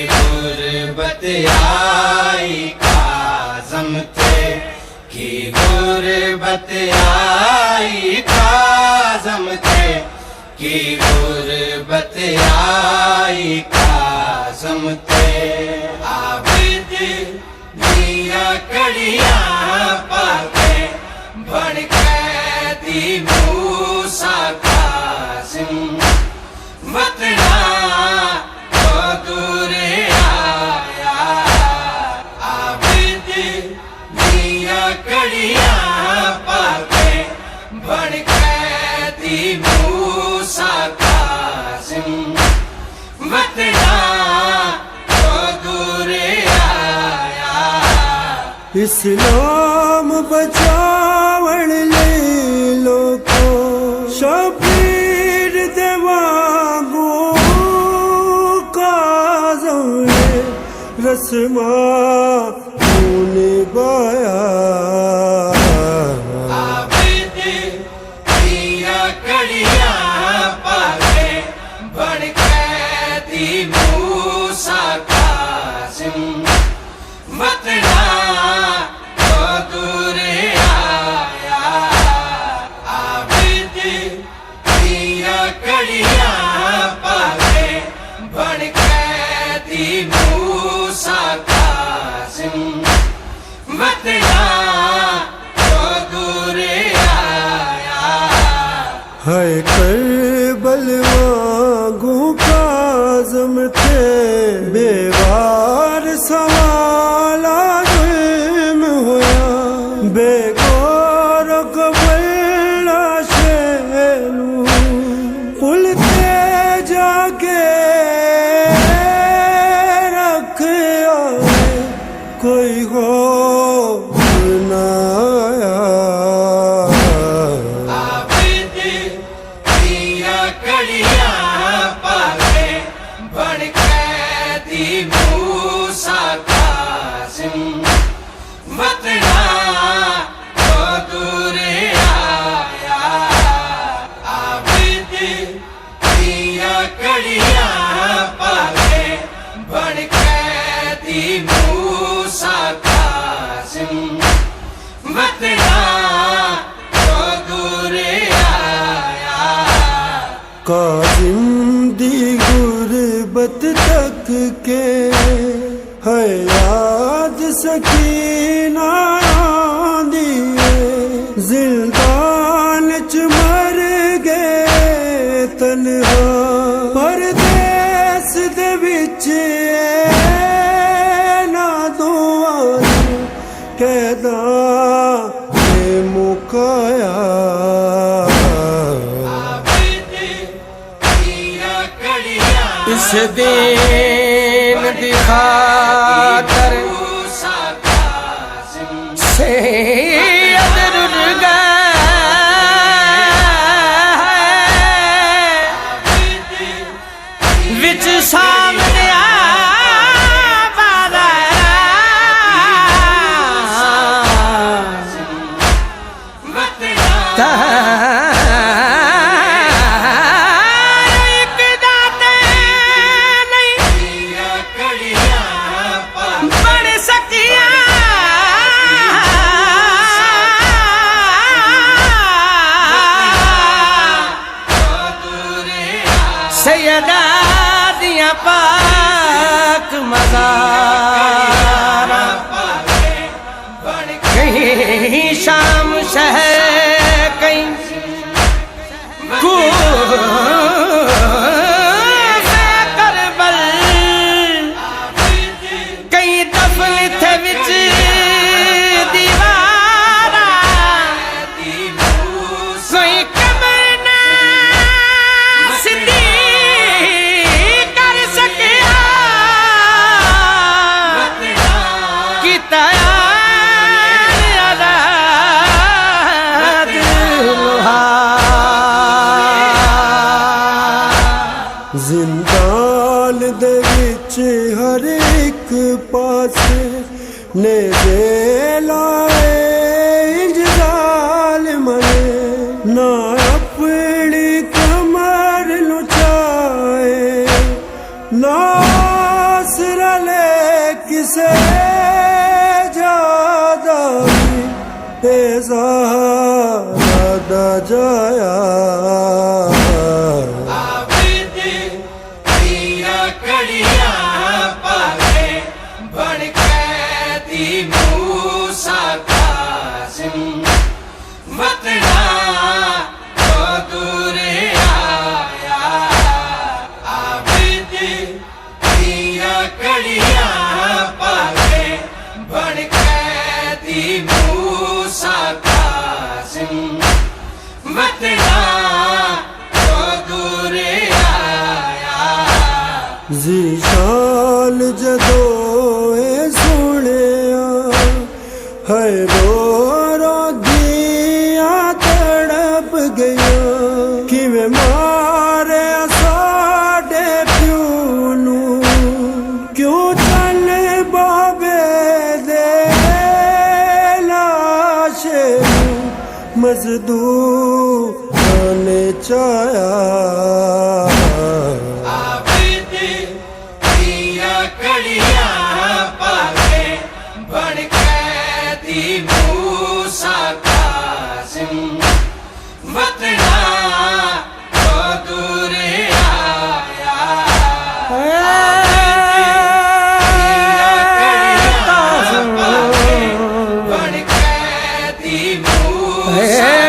गुरबत आई काज़म थे कि गुरबत आई काज़म थे कि गुरबत आई काज़म थे आबिद दिया कड़ियाँ पाके बन कैदी मूसा कासिम वतना दूर आया आबिद दिया कड़ियाँ पाके बन कैदी मूसा कासिम वतना दूर आया इस्लाम बचावण ले लोको शबीर देवागो रस्मा होने बाया आबिद दिया कड़ियाँ पाके बन कैदी मूसा कासिम वतना दूर आया आबिद दिया कड़ियाँ पाके बन कैदी मूसा कासिम वतना दूर आया है करबल वागू काज़म थे बेवार सवाला जुल्म होया बेगौर कबला शेलू पुल ते जाके कोई हो न आया आबिद दिया कड़ियाँ पाके बन कैदी मूसा कासिम वतना दूर आया आबिद दिया कड़ियाँ पाके बन कैदी मूसा कासिम वतना दूर आया काज़िम दी गुरबत तक के है याद सकीना दिए जिंदान च मर गए तन्हा परदेस दे विच कैदा मुकाया इस दिन दिखाकर सैयद रुल गए विच सामने सैयदा दिया पाक मज़ारा कहीं शाम शहर कहीं करबल कहीं दफन थे विच दीवारा कोई कब्र ना सिद्धी कर सकिया कि तयार ਇਹ ਜ਼ਹਾਰਾ ਦਾ ਜਾਇਆ ਆਬਿਦ ਦੀਆਂ ਕੜੀਆਂ ਪਾ ਕੇ ਬਣ ਕੈਦੀ ਮੂਸਾ ਕਾਸਿਮ ਵਤਨਾ ਤੋਂ ਦੂਰ ਆਇਆ ਆਬਿਦ ਦੀਆਂ ਕੜੀਆਂ ਪਾ ਕੇ ਬਣ ਕੈਦੀ ਮੂਸਾ ਕਾਸਿਮ ਵਤਨਾ ਤੋਂ ਦੂਰ ਆਇਆ ਜ਼ੀਸ਼ਾਨ ਜਦੋਂ ਇਹ ਸੁਣਿਆ ਹੈ ਰੋ ਰੋ ਦੀਆਂ ਤੜਪ ਗਈਆਂ ਕਿਵੇਂ ਮਾਰਿਆ ਸਾਡੇ ਪਿਓ ਨੂੰ ਕਿਉਂ ਚੱਲ ਬਾਬੇ ਦੇ ਲਾਸ਼ੇ ਨੂੰ ਮਜ਼ਦੂਰਾਂ ਨੇ ਚਾਇਆ ਆਬਿਦ ਦੀਆਂ ਕੜੀਆਂ ਪਾ ਕੇ ਬਣ ਕੈਦੀ ਮੂਸਾ ਕਾਸਿਮ ਵਤਨਾ ਤੋਂ ਦੂਰ ਆਇਆ ਬਣ ਕੈਦੀ ਮੂਸਾ